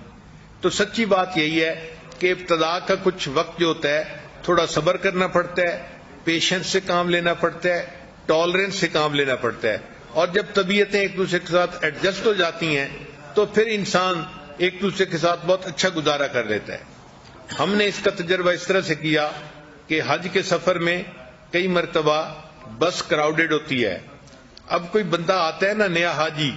[SPEAKER 2] تو سچی بات یہی ہے کہ ابتدا کا کچھ وقت جو ہوتا ہے تھوڑا صبر کرنا پڑتا ہے، پیشنس سے کام لینا پڑتا ہے، ٹالرنس سے کام لینا پڑتا ہے، اور جب طبیعتیں ایک دوسرے کے ساتھ ایڈجسٹ ہو جاتی ہیں تو پھر انسان ایک دوسرے کے ساتھ بہت اچھا گزارا کر لیتا ہے۔ ہم نے اس کا تجربہ اس طرح سے کیا کہ حج کے سفر میں کئی مرتبہ بس کراؤڈڈ ہوتی ہے، اب کوئی بندہ آتا ہے نا نیا حاجی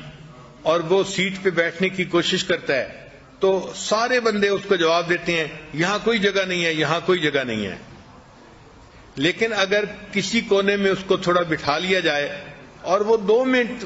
[SPEAKER 2] اور وہ سیٹ پہ بیٹھنے کی کوشش کرتا ہے تو سارے بندے اس کو جواب دیتے ہیں یہاں کوئی جگہ نہیں ہے، یہاں کوئی جگہ نہیں ہے۔ لیکن اگر کسی کونے میں اس کو تھوڑا بٹھا لیا جائے اور وہ 2 منٹ